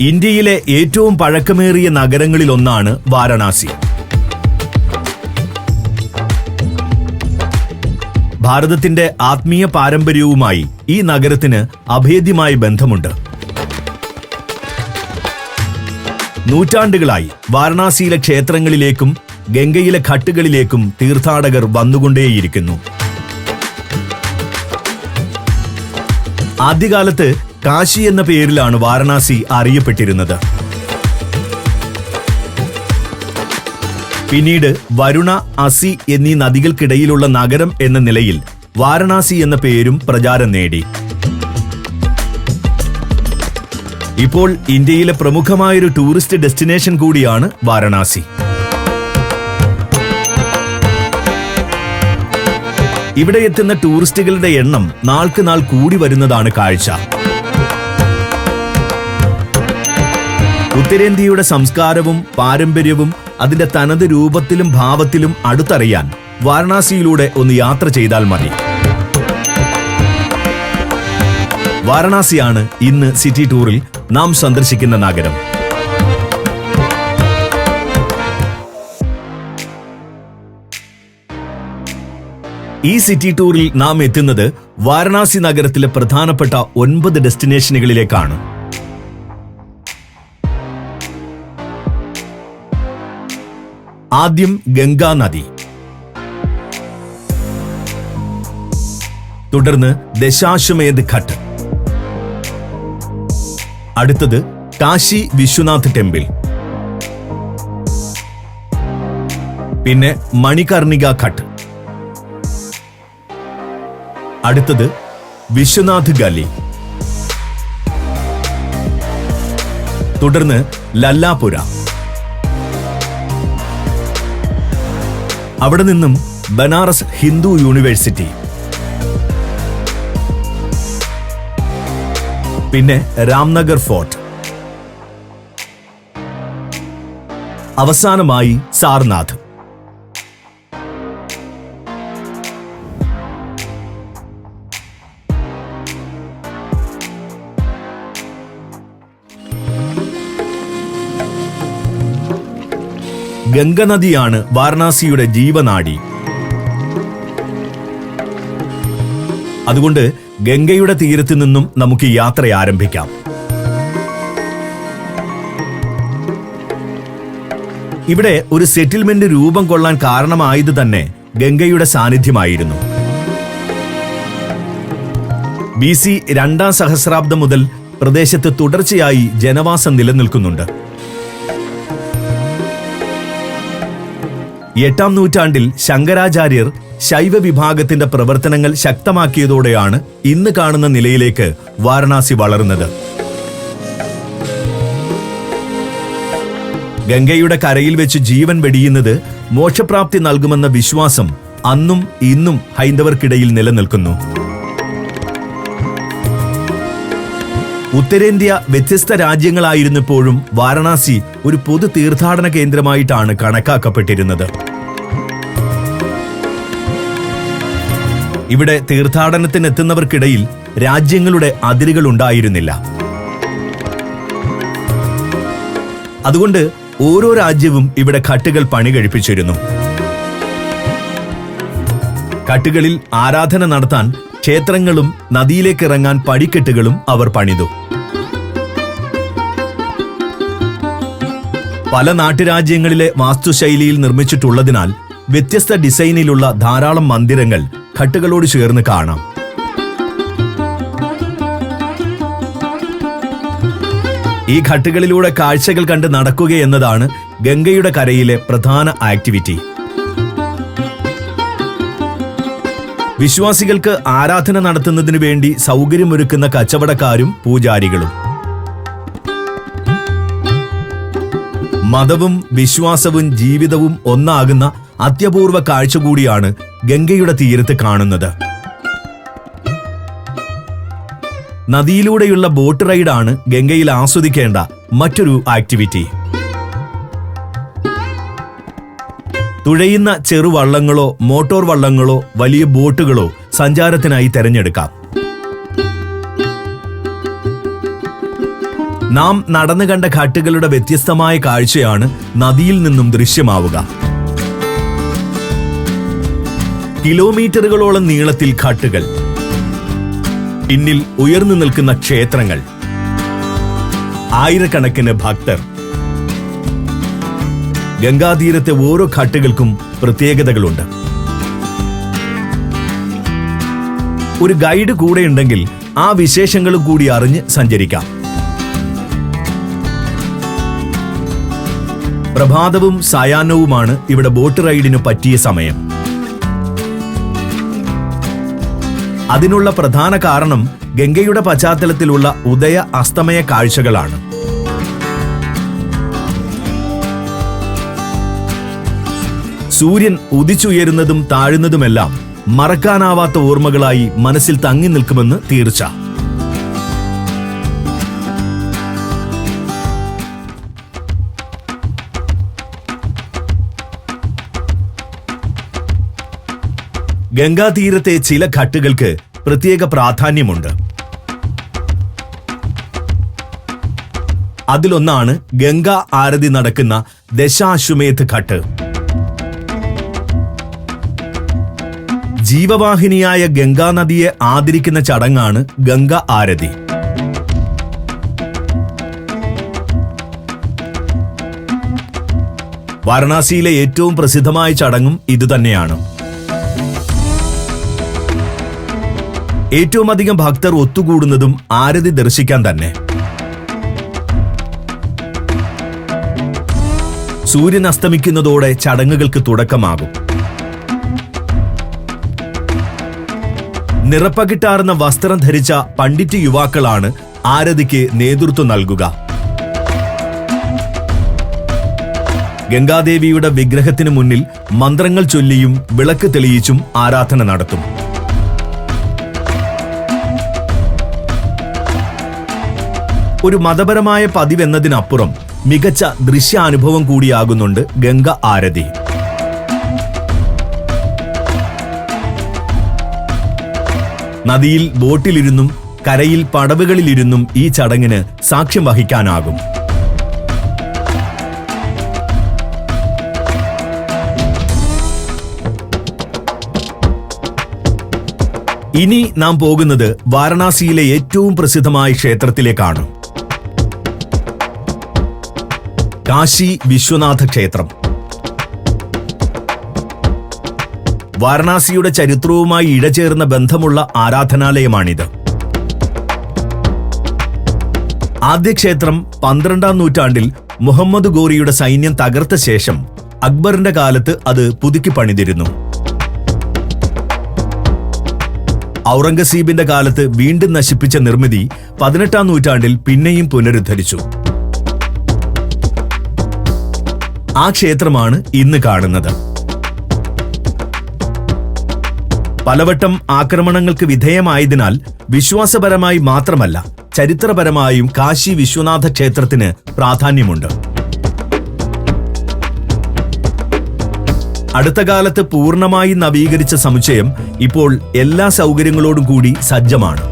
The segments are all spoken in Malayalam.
ഇന്ത്യയിലെ ഏറ്റവും പഴക്കമേറിയ നഗരങ്ങളിലൊന്നാണ് വാരണാസി. ഭാരതത്തിന്റെ ആത്മീയ പാരമ്പര്യവുമായി ഈ നഗരത്തിന് അഭേദ്യമായ ബന്ധമുണ്ട്. നൂറ്റാണ്ടുകളായി വാരണാസിയിലെ ക്ഷേത്രങ്ങളിലേക്കും ഗംഗയിലെ ഘട്ടുകളിലേക്കും തീർത്ഥാടകർ വന്നുകൊണ്ടേയിരിക്കുന്നു. ആദ്യകാലത്ത് കാശി എന്ന പേരിലാണ് വാരണാസി അറിയപ്പെട്ടിരുന്നത്. പിന്നീട് വരുണ, അസി എന്നീ നദികൾക്കിടയിലുള്ള നഗരം എന്ന നിലയിൽ വാരണാസി എന്ന പേരും പ്രചാരം നേടി. ഇപ്പോൾ ഇന്ത്യയിലെ പ്രമുഖമായൊരു ടൂറിസ്റ്റ് ഡെസ്റ്റിനേഷൻ കൂടിയാണ് വാരണാസി. ഇവിടെ എത്തുന്ന ടൂറിസ്റ്റുകളുടെ എണ്ണം നാൾക്ക് നാൾ കൂടി വരുന്നതാണ് കാഴ്ച. ഉത്തരേന്ത്യയുടെ സംസ്കാരവും പാരമ്പര്യവും അതിന്റെ തനത് രൂപത്തിലും ഭാവത്തിലും അടുത്തറിയാൻ വാരണാസിയിലൂടെ ഒന്ന് യാത്ര ചെയ്താൽ മതി. വാരണാസിയാണ് ഇന്ന് സിറ്റി ടൂറിൽ നാം സന്ദർശിക്കുന്ന നഗരം. ഈ സിറ്റി ടൂറിൽ നാം എത്തുന്നത് വാരണാസി നഗരത്തിലെ പ്രധാനപ്പെട്ട 9 ഡെസ്റ്റിനേഷനുകളിലേക്കാണ്. ആദ്യം ഗംഗാ നദി, തുടർന്ന് ദശാശ്വമേധ് ഘട്ട്, അടുത്തത് കാശി വിശ്വനാഥ് ടെമ്പിൾ, പിന്നെ മണികർണിക ഘട്ട്, അടുത്തത് വിശ്വനാഥ് ഗലി, തുടർന്ന് ലല്ലാപുര. അവിടെ നിന്നും ബനാറസ് ഹിന്ദു യൂണിവേഴ്സിറ്റി, പിന്നെ രാംനഗർ ഫോർട്ട്, അവസാനമായി സാർനാഥ്. ഗംഗനദിയാണ് വാരണാസിയുടെ ജീവനാഡി. അതുകൊണ്ട് ഗംഗയുടെ തീരത്തു നിന്നും നമുക്ക് യാത്ര ആരംഭിക്കാം. ഇവിടെ ഒരു സെറ്റിൽമെന്റ് രൂപം കൊള്ളാൻ കാരണമായത് തന്നെ ഗംഗയുടെ സാന്നിധ്യമായിരുന്നു. BC 2ാം സഹസ്രാബ്ദം മുതൽ പ്രദേശത്ത് തുടർച്ചയായി ജനവാസം നിലനിൽക്കുന്നുണ്ട്. 8ാം നൂറ്റാണ്ടിൽ ശങ്കരാചാര്യർ ശൈവ വിഭാഗത്തിന്റെ പ്രവർത്തനങ്ങൾ ശക്തമാക്കിയതോടെയാണ് ഇന്ന് കാണുന്ന നിലയിലേക്ക് വാരണാസി വളർന്നത്. ഗംഗയുടെ കരയിൽ വെച്ച് ജീവൻ വെടിയുന്നത് മോക്ഷപ്രാപ്തി നൽകുമെന്ന വിശ്വാസം അന്നും ഇന്നും ഹൈന്ദവർക്കിടയിൽ നിലനിൽക്കുന്നു. ഉത്തരേന്ത്യ വ്യത്യസ്ത രാജ്യങ്ങളായിരുന്നപ്പോഴും വാരണാസി ഒരു പൊതു തീർത്ഥാടന കേന്ദ്രമായിട്ടാണ് കണക്കാക്കപ്പെട്ടിരുന്നത്. ഇവിടെ തീർത്ഥാടനത്തിനെത്തുന്നവർക്കിടയിൽ രാജ്യങ്ങളുടെ അതിരുകൾ ഉണ്ടായിരുന്നില്ല. അതുകൊണ്ട് ഓരോ രാജ്യവും ഇവിടെ ഘട്ടുകൾ പണി കഴിപ്പിച്ചിരുന്നു. ഘട്ടുകളിൽ ആരാധന നടത്താൻ ക്ഷേത്രങ്ങളും നദിയിലേക്ക് ഇറങ്ങാൻ പടിക്കെട്ടുകളും അവർ പണിതു. പല നാട്ടുരാജ്യങ്ങളിലെ വാസ്തുശൈലിയിൽ നിർമ്മിച്ചിട്ടുള്ളതിനാൽ വ്യത്യസ്ത ഡിസൈനിലുള്ള ധാരാളം മന്ദിരങ്ങൾ ഘട്ടുകളോട് ചേർന്ന് കാണാം. ഈ ഘട്ടുകളിലൂടെ കാഴ്ചകൾ കണ്ട് നടക്കുക എന്നതാണ് ഗംഗയുടെ കരയിലെ പ്രധാന ആക്ടിവിറ്റി. വിശ്വാസികൾക്ക് ആരാധന നടത്തുന്നതിനു വേണ്ടി സൗകര്യമൊരുക്കുന്ന കച്ചവടക്കാരും പൂജാരികളും. മതവും വിശ്വാസവും ജീവിതവും ഒന്നാകുന്ന അത്യപൂർവ കാഴ്ച കൂടിയാണ് ഗംഗയുടെ തീരത്ത് കാണുന്നത്. നദിയിലൂടെയുള്ള ബോട്ട് റൈഡാണ് ഗംഗയിൽ ആസ്വദിക്കേണ്ട മറ്റൊരു ആക്ടിവിറ്റി. തുഴയുന്ന ചെറുവള്ളങ്ങളോ മോട്ടോർ വള്ളങ്ങളോ വലിയ ബോട്ടുകളോ സഞ്ചാരത്തിനായി തെരഞ്ഞെടുക്കാം. നാം നടന്നു കണ്ട ഘാട്ടുകളുടെ വ്യത്യസ്തമായ കാഴ്ചയാണ് നദിയിൽ നിന്നും ദൃശ്യമാവുക. കിലോമീറ്ററുകളോളം നീളത്തിൽ ഘാട്ടുകൾ, പിന്നിൽ ഉയർന്നു നിൽക്കുന്ന ക്ഷേത്രങ്ങൾ, ആയിരക്കണക്കിന് ഭക്തർ. ഗംഗാതീരത്തെ ഓരോ ഘാട്ടുകൾക്കും പ്രത്യേകതകളുണ്ട്. ഒരു ഗൈഡ് കൂടെയുണ്ടെങ്കിൽ ആ വിശേഷങ്ങളും കൂടി അറിഞ്ഞ് സഞ്ചരിക്കാം. പ്രഭാതവും സായാഹ്നവുമാണ് ഇവിടെ ബോട്ട് റൈഡിന് പറ്റിയ സമയം. അതിനുള്ള പ്രധാന കാരണം ഗംഗയുടെ പശ്ചാത്തലത്തിലുള്ള ഉദയ അസ്തമയ കാഴ്ചകളാണ്. സൂര്യൻ ഉദിച്ചുയരുന്നതും താഴുന്നതുമെല്ലാം മറക്കാനാവാത്ത ഓർമ്മകളായി മനസ്സിൽ തങ്ങി നിൽക്കുമെന്ന് തീർച്ച. ഗംഗാതീരത്തെ ചില ഘാട്ടുകൾക്ക് പ്രത്യേക പ്രാധാന്യമുണ്ട്. അതിലൊന്നാണ് ഗംഗാ ആരതി നടക്കുന്ന ദശാശ്വമേധ് ഘട്ട്. ജീവവാഹിനിയായ ഗംഗാനദിയെ ആദരിക്കുന്ന ചടങ്ങാണ് ഗംഗ ആരതി. വാരണാസിയിലെ ഏറ്റവും പ്രസിദ്ധമായ ചടങ്ങും ഇതുതന്നെയാണ്. ഏറ്റവും അധികം ഭക്തർ ഒത്തുകൂടുന്നതും ആരതി ദർശിക്കാൻ തന്നെ. സൂര്യൻ അസ്തമിക്കുന്നതോടെ ചടങ്ങുകൾക്ക് തുടക്കമാകും. നിറപ്പകിട്ടാർന്ന വസ്ത്രം ധരിച്ച പണ്ഡിറ്റ് യുവാക്കളാണ് ആരതിക്ക് നേതൃത്വം നൽകുക. ഗംഗാദേവിയുടെ വിഗ്രഹത്തിന് മുന്നിൽ മന്ത്രങ്ങൾ ചൊല്ലിയും വിളക്ക് തെളിയിച്ചും ആരാധന നടത്തും. ഒരു മതപരമായ പതിവെന്നതിനപ്പുറം മികച്ച ദൃശ്യാനുഭവം കൂടിയാകുന്നുണ്ട് ഗംഗ ആരതി. നദിയിൽ ബോട്ടിലിരുന്നും കരയിൽ പടവുകളിലിരുന്നും ഈ ചടങ്ങിന് സാക്ഷ്യം വഹിക്കാനാകും. ഇനി നാം പോകുന്നത് വാരണാസിയിലെ ഏറ്റവും പ്രസിദ്ധമായ ക്ഷേത്രത്തിലേക്കാണ്. കാശി വിശ്വനാഥ ക്ഷേത്രം. വാരണാസിയുടെ ചരിത്രവുമായി ഇഴചേർന്ന ബന്ധമുള്ള ആരാധനാലയമാണിത്. ആദ്യ ക്ഷേത്രം 12-ാം നൂറ്റാണ്ടിൽ മുഹമ്മദ് ഗോറിയുടെ സൈന്യം തകർത്ത ശേഷം അക്ബറിന്റെ കാലത്ത് അത് പുതുക്കി പണിതിരുന്നു. ഔറംഗസീബിന്റെ കാലത്ത് വീണ്ടും നശിപ്പിച്ച നിർമ്മിതി 18-ാം നൂറ്റാണ്ടിൽ പിന്നെയും പുനരുദ്ധരിച്ചു. ആ ക്ഷേത്രമാണ് ഇന്ന് കാണുന്നത്. പലവട്ടം ആക്രമണങ്ങൾക്ക് വിധേയമായതിനാൽ വിശ്വാസപരമായി മാത്രമല്ല ചരിത്രപരമായും കാശി വിശ്വനാഥ ക്ഷേത്രത്തിന് പ്രാധാന്യമുണ്ട്. അടുത്ത കാലത്ത് പൂർണ്ണമായി നവീകരിച്ച സമുച്ചയം ഇപ്പോൾ എല്ലാ സൗകര്യങ്ങളോടും കൂടി സജ്ജമാണ്.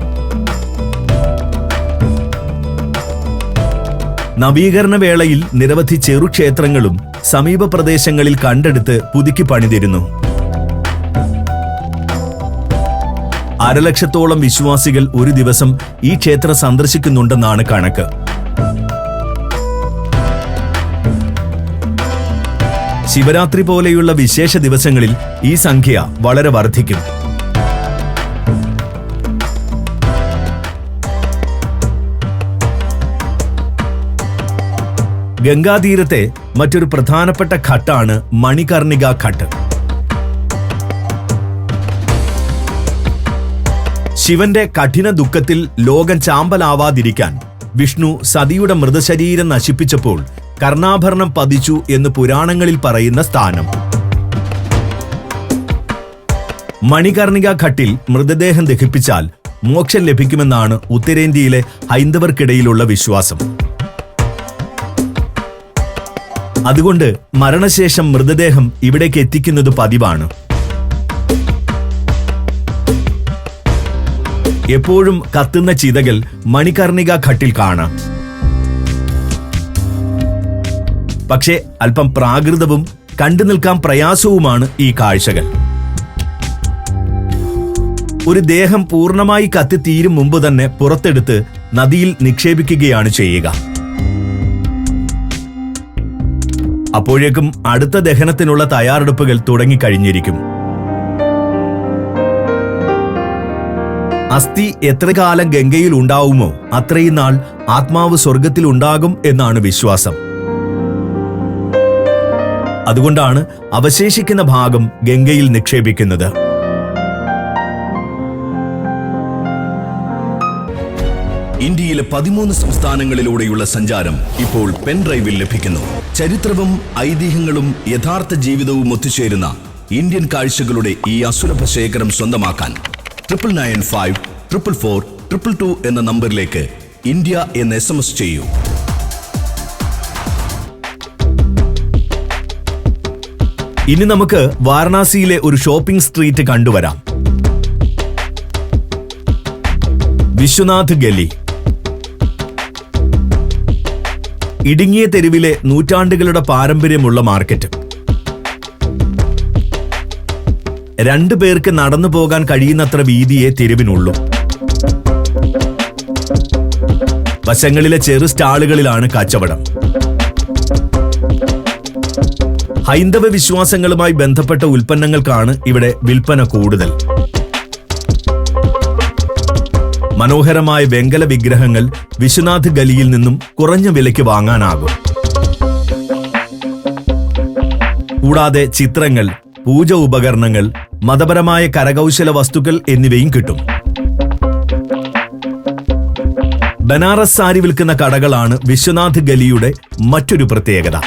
നവീകരണ വേളയിൽ നിരവധി ചെറുക്ഷേത്രങ്ങളും സമീപ പ്രദേശങ്ങളിൽ കണ്ടെടുത്ത് പുതുക്കി പണിതിരുന്നു. 1/2 ലക്ഷത്തോളം വിശ്വാസികൾ ഒരു ദിവസം ഈ ക്ഷേത്രം സന്ദർശിക്കുന്നുണ്ടെന്നാണ് കണക്ക്. ശിവരാത്രി പോലെയുള്ള വിശേഷ ദിവസങ്ങളിൽ ഈ സംഖ്യ വളരെ വർദ്ധിക്കും. ഗംഗാതീരത്തെ മറ്റൊരു പ്രധാനപ്പെട്ട ഘട്ടാണ് മണികർണിക ഘട്ട്. ശിവന്റെ കഠിന ദുഃഖത്തിൽ ലോകം ചാമ്പലാവാതിരിക്കാൻ വിഷ്ണു സതിയുടെ മൃതശരീരം നശിപ്പിച്ചപ്പോൾ കർണാഭരണം പതിച്ചു എന്ന് പുരാണങ്ങളിൽ പറയുന്ന സ്ഥാനം. മണികർണിക ഘട്ടിൽ മൃതദേഹം ദഹിപ്പിച്ചാൽ മോക്ഷം ലഭിക്കുമെന്നാണ് ഉത്തരേന്ത്യയിലെ ഹൈന്ദവർക്കിടയിലുള്ള വിശ്വാസം. അതുകൊണ്ട് മരണശേഷം മൃതദേഹം ഇവിടേക്ക് എത്തിക്കുന്നത് പതിവാണ്. എപ്പോഴും കത്തുന്ന ചിതകൾ മണികർണിക ഘട്ടിൽ കാണാം. പക്ഷേ അല്പം പ്രാകൃതവും കണ്ടു നിൽക്കാൻ പ്രയാസവുമാണ് ഈ കാഴ്ചകൾ. ഒരു ദേഹം പൂർണ്ണമായി കത്തിത്തീരും മുമ്പ് തന്നെ പുറത്തെടുത്ത് നദിയിൽ നിക്ഷേപിക്കുകയാണ് ചെയ്യുക. അപ്പോഴേക്കും അടുത്ത ദഹനത്തിനുള്ള തയ്യാറെടുപ്പുകൾ തുടങ്ങിക്കഴിഞ്ഞിരിക്കും. അസ്ഥി എത്ര കാലം ഗംഗയിൽ ഉണ്ടാവുമോ അത്രയും നാൾ ആത്മാവ് സ്വർഗത്തിൽ ഉണ്ടാകും എന്നാണ് വിശ്വാസം. അതുകൊണ്ടാണ് അവശേഷിക്കുന്ന ഭാഗം ഗംഗയിൽ നിക്ഷേപിക്കുന്നത്. ഇന്ത്യയിലെ 13 സംസ്ഥാനങ്ങളിലൂടെയുള്ള സഞ്ചാരം ഇപ്പോൾ പെൻഡ്രൈവിൽ ലഭിക്കുന്നു. ചരിത്രവും ഐതിഹ്യങ്ങളും യഥാർത്ഥ ജീവിതവും ഒത്തുചേരുന്ന ഇന്ത്യൻ കാഴ്ചകളുടെ ഈ അസുലഭ ശേഖരം സ്വന്തമാക്കാൻ 99544422 എന്ന നമ്പറിലേക്ക് ഇന്ത്യ എന്ന് SMS ചെയ്യൂ. ഇനി നമുക്ക് വാരണാസിയിലെ ഒരു ഷോപ്പിംഗ് സ്ട്രീറ്റ് കണ്ടുവരാം. വിശ്വനാഥ് ഗലി. ഇടുങ്ങിയ തെരുവിലെ നൂറ്റാണ്ടുകളുടെ പാരമ്പര്യമുള്ള മാർക്കറ്റ്. 2 പേർക്ക് നടന്നു പോകാൻ കഴിയുന്നത്ര വീതിയെ തെരുവിനുള്ളൂ. വശങ്ങളിലെ ചെറു സ്റ്റാളുകളിലാണ് കച്ചവടം. ഹൈന്ദവ വിശ്വാസങ്ങളുമായി ബന്ധപ്പെട്ട ഉൽപ്പന്നങ്ങൾക്കാണ് ഇവിടെ വിൽപ്പന കൂടുതൽ. മനോഹരമായ വെങ്കല വിഗ്രഹങ്ങൾ വിശ്വനാഥ് ഗലിയിൽ നിന്നും കുറഞ്ഞ വിലയ്ക്ക് വാങ്ങാനാകും. കൂടാതെ ചിത്രങ്ങൾ, പൂജ ഉപകരണങ്ങൾ, മതപരമായ കരകൗശല വസ്തുക്കൾ എന്നിവയും കിട്ടും. ബനാറസ് സാരി വിൽക്കുന്ന കടകളാണ് വിശ്വനാഥ് ഗലിയുടെ മറ്റൊരു പ്രത്യേകത.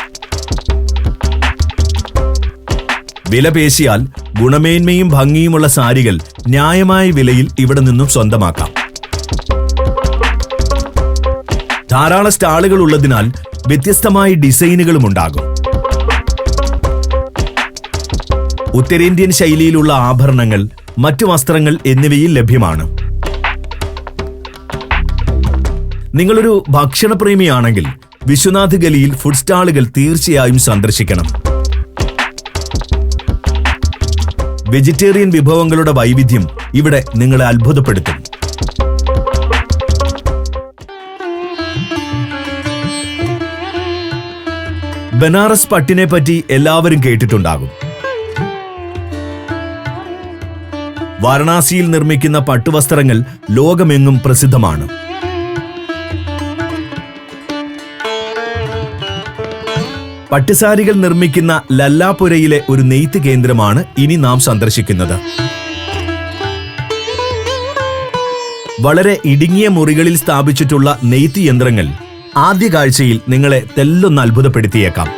വില പേശിയാൽ ഗുണമേന്മയും ഭംഗിയുമുള്ള സാരികൾ ന്യായമായ വിലയിൽ ഇവിടെ നിന്നും സ്വന്തമാക്കാം. ധാരാളം സ്റ്റാളുകൾ ഉള്ളതിനാൽ വ്യത്യസ്തമായ ഡിസൈനുകളും ഉണ്ടാകും. ഉത്തരേന്ത്യൻ ശൈലിയിലുള്ള ആഭരണങ്ങൾ, മറ്റു വസ്ത്രങ്ങൾ എന്നിവയിൽ ലഭ്യമാണ്. നിങ്ങളൊരു ഭക്ഷണപ്രേമിയാണെങ്കിൽ വിശ്വനാഥ് ഗലിയിൽ ഫുഡ് സ്റ്റാളുകൾ തീർച്ചയായും സന്ദർശിക്കണം. വെജിറ്റേറിയൻ വിഭവങ്ങളുടെ വൈവിധ്യം ഇവിടെ നിങ്ങളെ അത്ഭുതപ്പെടുത്തും. ബനാറസ് പട്ടിനെ പറ്റി എല്ലാവരും കേട്ടിട്ടുണ്ടാകും. വാരണാസിയിൽ നിർമ്മിക്കുന്ന പട്ടുവസ്ത്രങ്ങൾ ലോകമെങ്ങും പ്രസിദ്ധമാണ്. പട്ടുസാരികൾ നിർമ്മിക്കുന്ന ലല്ലാപുരയിലെ ഒരു നെയ്ത്ത് കേന്ദ്രമാണ് ഇനി നാം സന്ദർശിക്കുന്നത്. വളരെ ഇടുങ്ങിയ മുറികളിൽ സ്ഥാപിച്ചിട്ടുള്ള നെയ്ത്ത് യന്ത്രങ്ങൾ ആദ്യ കാഴ്ചയിൽ നിങ്ങളെ തെല്ലൊന്ന് അത്ഭുതപ്പെടുത്തിയേക്കാം.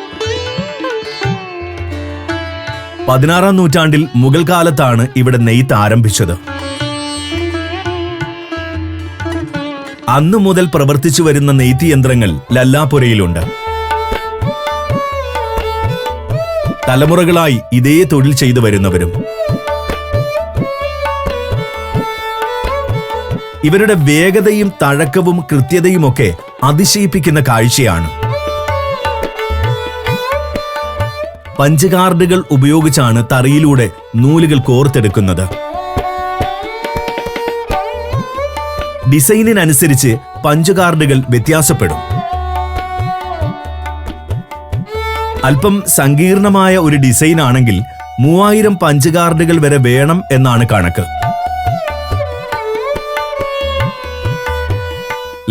16-ാം നൂറ്റാണ്ടിൽ മുഗൾ കാലത്താണ് ഇവിടെ നെയ്ത്ത് ആരംഭിച്ചത്. അന്നു മുതൽ പ്രവർത്തിച്ചു വരുന്ന നെയ്ത്ത് യന്ത്രങ്ങൾ ലല്ലാപുരയിലുണ്ട്. തലമുറകളായി ഇതേ തൊഴിൽ ചെയ്തു വരുന്നവരും. ഇവരുടെ വേഗതയും തഴക്കവും കൃത്യതയുമൊക്കെ അതിശയിപ്പിക്കുന്ന കാഴ്ചയാണ്. പഞ്ചകാർഡുകൾ ഉപയോഗിച്ചാണ് തറിയിലൂടെ നൂലുകൾ കോർത്തെടുക്കുന്നത്. ഡിസൈനിനനുസരിച്ച് പഞ്ചകാർഡുകൾ വ്യത്യാസപ്പെടും. അല്പം സങ്കീർണമായ ഒരു ഡിസൈൻ ആണെങ്കിൽ 3000 പഞ്ചകാർഡുകൾ വരെ വേണം എന്നാണ് കണക്ക്.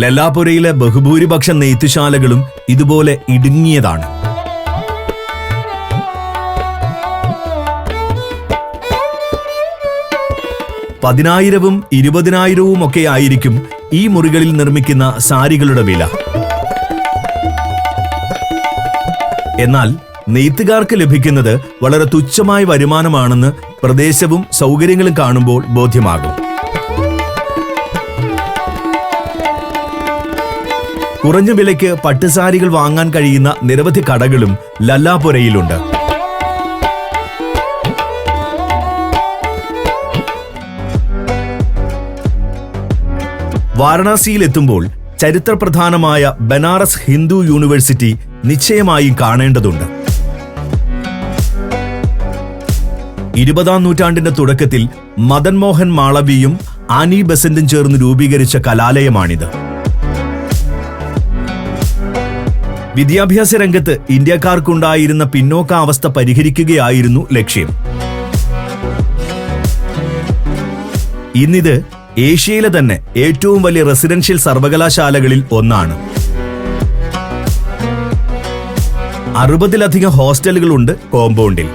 ലല്ലാപുരയിലെ ബഹുഭൂരിപക്ഷം നെയ്ത്തുശാലകളും ഇതുപോലെ ഇടുങ്ങിയതാണ്. പതിനായിരവും 20,000-വും ഒക്കെ ആയിരിക്കും ഈ മുറികളിൽ നിർമ്മിക്കുന്ന സാരികളുടെ വില. എന്നാൽ നെയ്ത്തുകാർക്ക് ലഭിക്കുന്നത് വളരെ തുച്ഛമായ വരുമാനമാണെന്ന് പ്രദേശവും സൗകര്യങ്ങളും കാണുമ്പോൾ ബോധ്യമാകും. കുറഞ്ഞ വിലയ്ക്ക് പട്ടുസാരികൾ വാങ്ങാൻ കഴിയുന്ന നിരവധി കടകളും ലല്ലാപുരയിലുണ്ട്. വാരണാസിയിൽ എത്തുമ്പോൾ ചരിത്രപ്രധാനമായ ബനാറസ് ഹിന്ദു യൂണിവേഴ്സിറ്റി നിശ്ചയമായും കാണേണ്ടതുണ്ട്. 20-ാം നൂറ്റാണ്ടിന്റെ തുടക്കത്തിൽ മദൻ മോഹൻ മാളവിയും ആനി ബെസന്റും ചേർന്ന് രൂപീകരിച്ച കലാലയമാണിത്. വിദ്യാഭ്യാസ രംഗത്ത് ഇന്ത്യക്കാർക്കുണ്ടായിരുന്ന പിന്നോക്കാവസ്ഥ പരിഹരിക്കുകയായിരുന്നു ലക്ഷ്യം. ഇന്നിത് ഏഷ്യയിലെ തന്നെ ഏറ്റവും വലിയ റെസിഡൻഷ്യൽ സർവകലാശാലകളിൽ ഒന്നാണ്. 60-ലധികം ഹോസ്റ്റലുകളുണ്ട് കോമ്പൗണ്ടിൽ.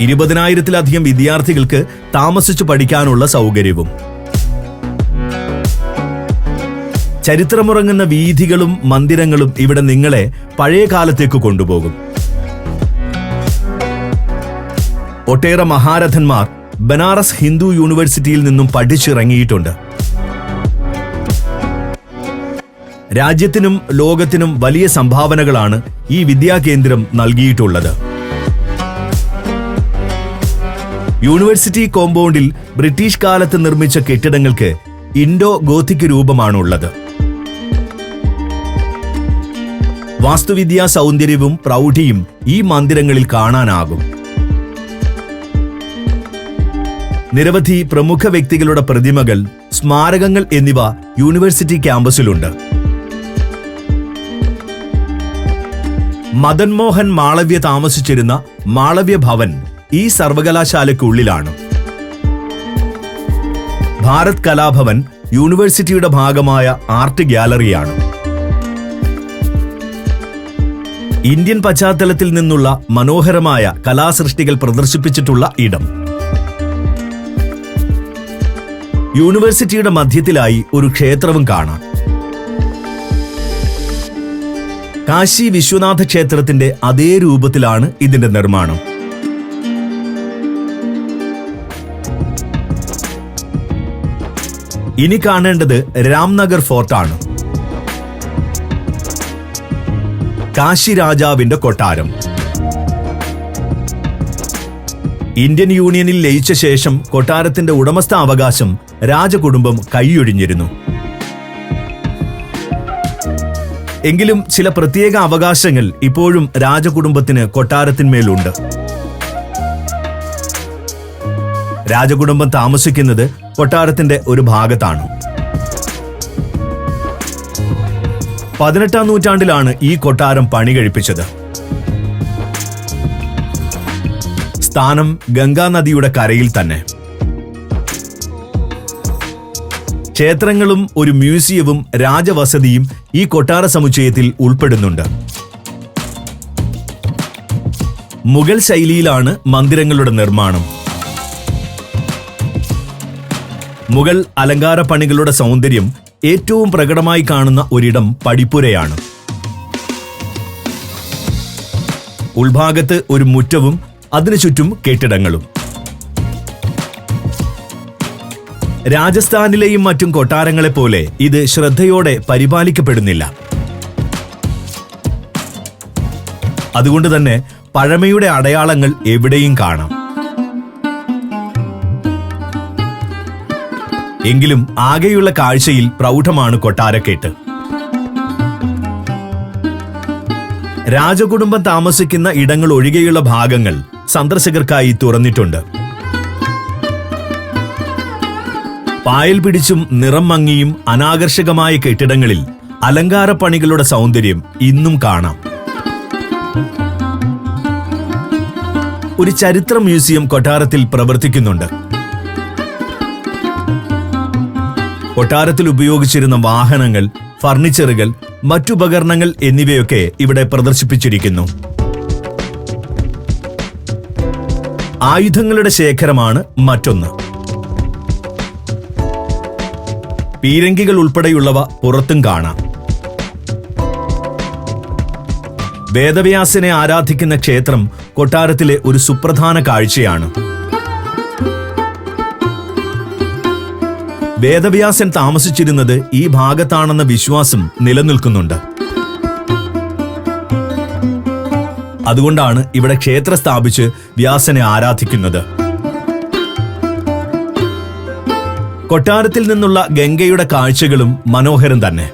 20,000-ലധികം വിദ്യാർത്ഥികൾക്ക് താമസിച്ചു പഠിക്കാനുള്ള സൗകര്യവും. ചരിത്രമുറങ്ങുന്ന വീഥികളും മന്ദിരങ്ങളും ഇവിടെ നിങ്ങളെ പഴയ കാലത്തേക്ക് കൊണ്ടുപോകും. ഒട്ടേറെ മഹാരഥന്മാർ ബനാറസ് ഹിന്ദു യൂണിവേഴ്സിറ്റിയിൽ നിന്നും പഠിച്ചിറങ്ങിയിട്ടുണ്ട്. രാജ്യത്തിനും ലോകത്തിനും വലിയ സംഭാവനകളാണ് ഈ വിദ്യാകേന്ദ്രം നൽകിയിട്ടുള്ളത്. യൂണിവേഴ്സിറ്റി കോമ്പൗണ്ടിൽ ബ്രിട്ടീഷ് കാലത്ത് നിർമ്മിച്ച കെട്ടിടങ്ങൾക്ക് ഇൻഡോ ഗോത്തിക് രൂപമാണുള്ളത്. വാസ്തുവിദ്യാ സൗന്ദര്യവും പ്രൗഢിയും ഈ മന്ദിരങ്ങളിൽ കാണാനാകും. നിരവധി പ്രമുഖ വ്യക്തികളുടെ പ്രതിമകൾ, സ്മാരകങ്ങൾ എന്നിവ യൂണിവേഴ്സിറ്റി ക്യാമ്പസിലുണ്ട്. മദൻ മോഹൻ മാളവ്യ താമസിച്ചിരുന്ന മാളവ്യ ഭവൻ ഈ സർവകലാശാലയ്ക്കുള്ളിലാണ്. ഭാരത് കലാഭവൻ യൂണിവേഴ്സിറ്റിയുടെ ഭാഗമായ ആർട്ട് ഗ്യാലറിയാണ്. ഇന്ത്യൻ പശ്ചാത്തലത്തിൽ നിന്നുള്ള മനോഹരമായ കലാസൃഷ്ടികൾ പ്രദർശിപ്പിച്ചിട്ടുള്ള ഇടം. യൂണിവേഴ്സിറ്റിയുടെ മധ്യത്തിലായി ഒരു ക്ഷേത്രവും കാണാം. കാശി വിശ്വനാഥ ക്ഷേത്രത്തിന്റെ അതേ രൂപത്തിലാണ് ഇതിന്റെ നിർമ്മാണം. ഇനി കാണേണ്ടത് രാംനഗർ ഫോർട്ടാണ്. കാശി രാജാവിന്റെ കൊട്ടാരം. ഇന്ത്യൻ യൂണിയനിൽ ലയിച്ച ശേഷം കൊട്ടാരത്തിന്റെ ഉടമസ്ഥാവകാശം രാജകുടുംബം കൈയൊഴിഞ്ഞിരുന്നു. എങ്കിലും ചില പ്രത്യേക അവകാശങ്ങൾ ഇപ്പോഴും രാജകുടുംബത്തിന് കൊട്ടാരത്തിന്മേലുണ്ട്. രാജകുടുംബം താമസിക്കുന്നത് കൊട്ടാരത്തിന്റെ ഒരു ഭാഗത്താണ്. 18-ാം നൂറ്റാണ്ടിലാണ് ഈ കൊട്ടാരം പണി കഴിപ്പിച്ചത്. സ്ഥാനം ഗംഗാനദിയുടെ കരയിൽ തന്നെ. ക്ഷേത്രങ്ങളും ഒരു മ്യൂസിയവും രാജവസതിയും ഈ കൊട്ടാര സമുച്ചയത്തിൽ ഉൾപ്പെടുന്നുണ്ട്. മുഗൾ ശൈലിയിലാണ് മന്ദിരങ്ങളുടെ നിർമ്മാണം. മുഗൾ അലങ്കാര പണികളുടെ സൗന്ദര്യം ഏറ്റവും പ്രകടമായി കാണുന്ന ഒരിടം പടിപ്പുരയാണ്. ഉൾഭാഗത്ത് ഒരു മുറ്റവും അതിനു ചുറ്റും കെട്ടിടങ്ങളും. രാജസ്ഥാനിലെയും മറ്റും കൊട്ടാരങ്ങളെപ്പോലെ ഇത് ശ്രദ്ധയോടെ പരിപാലിക്കപ്പെടുന്നില്ല. അതുകൊണ്ട് തന്നെ പഴമയുടെ അടയാളങ്ങൾ എവിടെയും കാണാം. എങ്കിലും ആകെയുള്ള കാഴ്ചയിൽ പ്രൗഢമാണ് കൊട്ടാരക്കേട്ട്. രാജകുടുംബം താമസിക്കുന്ന ഇടങ്ങൾ ഒഴികെയുള്ള ഭാഗങ്ങൾ സന്ദർശകർക്കായി തുറന്നിട്ടുണ്ട്. പായൽ പിടിച്ചും നിറം മങ്ങിയും അനാകർഷകമായ കെട്ടിടങ്ങളിൽ അലങ്കാരപ്പണികളുടെ സൗന്ദര്യം ഇന്നും കാണാം. ഒരു ചരിത്ര മ്യൂസിയം കൊട്ടാരത്തിൽ പ്രവർത്തിക്കുന്നുണ്ട്. കൊട്ടാരത്തിൽ ഉപയോഗിച്ചിരുന്ന വാഹനങ്ങൾ, ഫർണിച്ചറുകൾ, മറ്റുപകരണങ്ങൾ എന്നിവയൊക്കെ ഇവിടെ പ്രദർശിപ്പിച്ചിരിക്കുന്നു. ആയുധങ്ങളുടെ ശേഖരമാണ് മറ്റൊന്ന്. പീരങ്കികൾ ഉൾപ്പെടെയുള്ളവ പുറത്തും കാണാം. വേദവ്യാസനെ ആരാധിക്കുന്ന ക്ഷേത്രം കൊട്ടാരത്തിലെ ഒരു സുപ്രധാന കാഴ്ചയാണ്. വേദവ്യാസൻ താമസിച്ചിരുന്നത് ഈ ഭാഗത്താണെന്ന വിശ്വാസം നിലനിൽക്കുന്നുണ്ട്. അതുകൊണ്ടാണ് ഇവിടെ ക്ഷേത്രം സ്ഥാപിച്ച് വ്യാസനെ ആരാധിക്കുന്നത്. കൊട്ടാരത്തിൽ നിന്നുള്ള ഗംഗയുടെ കാഴ്ചകളും മനോഹരം തന്നെ.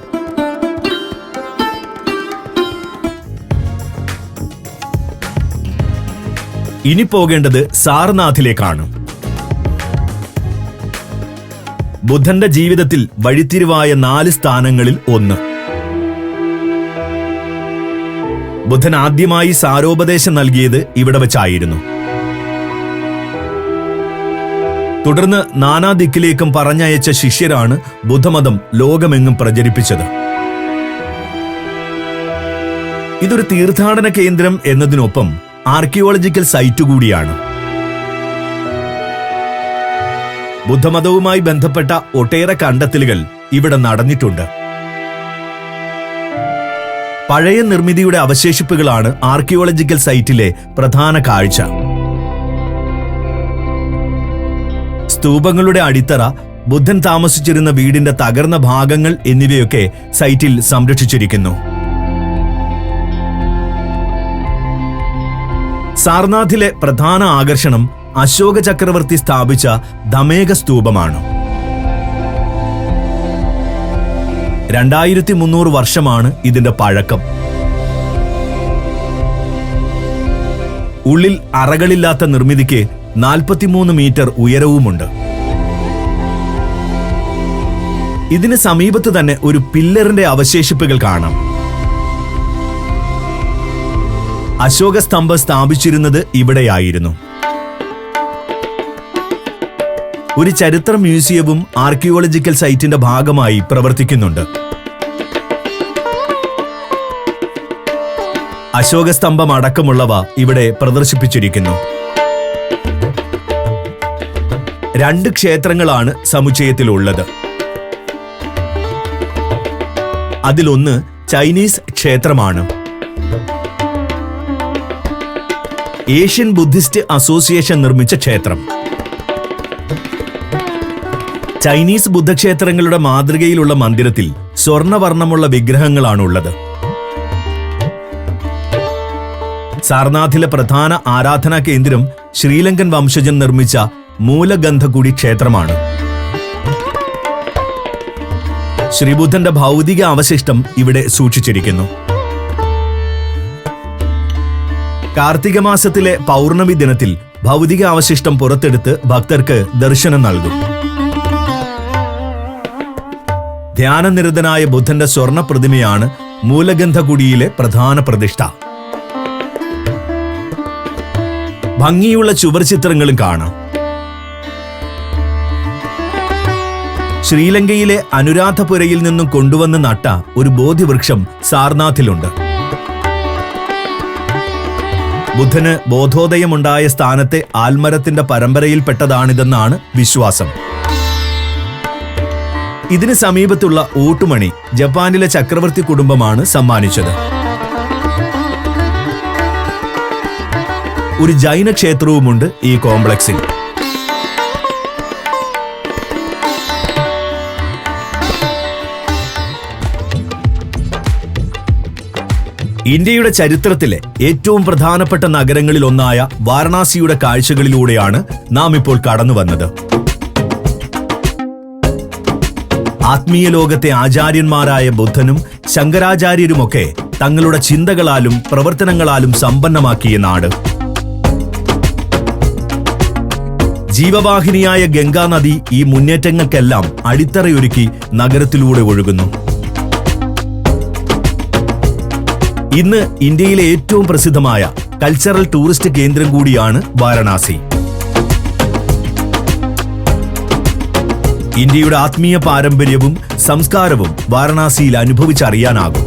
ഇനി പോകേണ്ടത് സാർനാഥിലേക്കാണ്. ബുദ്ധന്റെ ജീവിതത്തിൽ വഴിത്തിരിവായ 4 സ്ഥാനങ്ങളിൽ ഒന്ന്. ബുദ്ധൻ ആദ്യമായി സാരോപദേശം നൽകിയത് ഇവിടെ വച്ചായിരുന്നു. തുടർന്ന് നാനാദിക്കിലേക്കും പറഞ്ഞയച്ച ശിഷ്യരാണ് ബുദ്ധമതം ലോകമെങ്ങും പ്രചരിപ്പിച്ചത്. ഇതൊരു തീർത്ഥാടന കേന്ദ്രം എന്നതിനൊപ്പം ആർക്കിയോളജിക്കൽ സൈറ്റ് കൂടിയാണ്. ബുദ്ധമതവുമായി ബന്ധപ്പെട്ട ഒട്ടേറെ കണ്ടെത്തലുകൾ ഇവിടെ നടന്നിട്ടുണ്ട്. പഴയ നിർമ്മിതിയുടെ അവശേഷിപ്പുകളാണ് ആർക്കിയോളജിക്കൽ സൈറ്റിലെ പ്രധാന കാഴ്ച. സ്തൂപങ്ങളുടെ അടിത്തറ, ബുദ്ധൻ താമസിച്ചിരുന്ന വീടിന്റെ തകർന്ന ഭാഗങ്ങൾ എന്നിവയൊക്കെ സൈറ്റിൽ സംരക്ഷിച്ചിരിക്കുന്നു. സാർനാഥിലെ പ്രധാന ആകർഷണം അശോക ചക്രവർത്തി സ്ഥാപിച്ച ധമേക സ്തൂപമാണ്. 2300 വർഷമാണ് ഇതിന്റെ പഴക്കം. ഉള്ളിൽ അറകളില്ലാത്ത നിർമ്മിതിക്ക് 43 മീറ്റർ ഉയരവുമുണ്ട്. ഇതിന് സമീപത്ത് തന്നെ ഒരു പില്ലറിന്റെ അവശേഷിപ്പുകൾ കാണാം. അശോക സ്തംഭം സ്ഥാപിച്ചിരുന്നത് ഇവിടെയായിരുന്നു. ഒരു ചരിത്ര മ്യൂസിയവും ആർക്കിയോളജിക്കൽ സൈറ്റിന്റെ ഭാഗമായി പ്രവർത്തിക്കുന്നുണ്ട്. അശോക സ്തംഭം അടക്കമുള്ളവ ഇവിടെ പ്രദർശിപ്പിച്ചിരിക്കുന്നു. 2 ക്ഷേത്രങ്ങളാണ് സമുച്ചയത്തിലുള്ളത്. അതിലൊന്ന് ചൈനീസ് ക്ഷേത്രമാണ്. ഏഷ്യൻ ബുദ്ധിസ്റ്റ് അസോസിയേഷൻ നിർമ്മിച്ച ക്ഷേത്രം. ചൈനീസ് ബുദ്ധക്ഷേത്രങ്ങളുടെ മാതൃകയിലുള്ള മന്ദിരത്തിൽ സ്വർണവർണ്ണമുള്ള വിഗ്രഹങ്ങളാണുള്ളത്. സാർനാഥിലെ പ്രധാന ആരാധനാ കേന്ദ്രം ശ്രീലങ്കൻ വംശജൻ നിർമ്മിച്ച മൂലഗന്ധകുടി ക്ഷേത്രമാണ്. ശ്രീബുദ്ധന്റെ ഭൗതിക അവശിഷ്ടം ഇവിടെ സൂക്ഷിച്ചിരിക്കുന്നു. കാർത്തിക മാസത്തിലെ പൗർണമി ദിനത്തിൽ ഭൗതിക അവശിഷ്ടം പുറത്തെടുത്ത് ഭക്തർക്ക് ദർശനം നൽകും. ധ്യാനനിരതനായ ബുദ്ധന്റെ സ്വർണ്ണ പ്രതിമയാണ് മൂലഗന്ധകുടിയിലെ പ്രധാന പ്രതിഷ്ഠ. ഭംഗിയുള്ള ചുവർചിത്രങ്ങളും കാണാം. ശ്രീലങ്കയിലെ അനുരാധപുരയിൽ നിന്നും കൊണ്ടുവന്ന് നട്ട ഒരു ബോധിവൃക്ഷം സാർനാഥിലുണ്ട്. ബുദ്ധന് ബോധോദയമുണ്ടായ സ്ഥാനത്തെ ആൽമരത്തിന്റെ പരമ്പരയിൽപ്പെട്ടതാണിതെന്നാണ് വിശ്വാസം. ഇതിന് സമീപത്തുള്ള ഊട്ടുമണി ജപ്പാനിലെ ചക്രവർത്തി കുടുംബമാണ് സമ്മാനിച്ചത്. ഒരു ജൈന ക്ഷേത്രവുമുണ്ട് ഈ കോംപ്ലക്സിൽ. ഇന്ത്യയുടെ ചരിത്രത്തിലെ ഏറ്റവും പ്രധാനപ്പെട്ട നഗരങ്ങളിൽ ഒന്നായ വാരണാസിയുടെ കാഴ്ചകളിലൂടെയാണ് നാം ഇപ്പോൾ കടന്നു വന്നത്. ആത്മീയ ലോകത്തെ ആചാര്യന്മാരായ ബുദ്ധനും ശങ്കരാചാര്യരുമൊക്കെ തങ്ങളുടെ ചിന്തകളാലും പ്രവർത്തനങ്ങളാലും സമ്പന്നമാക്കിയ നാട്. ജീവവാഹിനിയായ ഗംഗാനദി ഈ മുന്നേറ്റങ്ങൾക്കെല്ലാം അടിത്തറയൊരുക്കി നഗരത്തിലൂടെ ഒഴുകുന്നു. ഇന്ന് ഇന്ത്യയിലെ ഏറ്റവും പ്രസിദ്ധമായ കൾച്ചറൽ ടൂറിസ്റ്റ് കേന്ദ്രം കൂടിയാണ് വാരണാസി. ഇന്ത്യയുടെ ആത്മീയ പാരമ്പര്യവും സംസ്കാരവും വാരണാസിയിൽ അനുഭവിച്ചറിയാനാകും.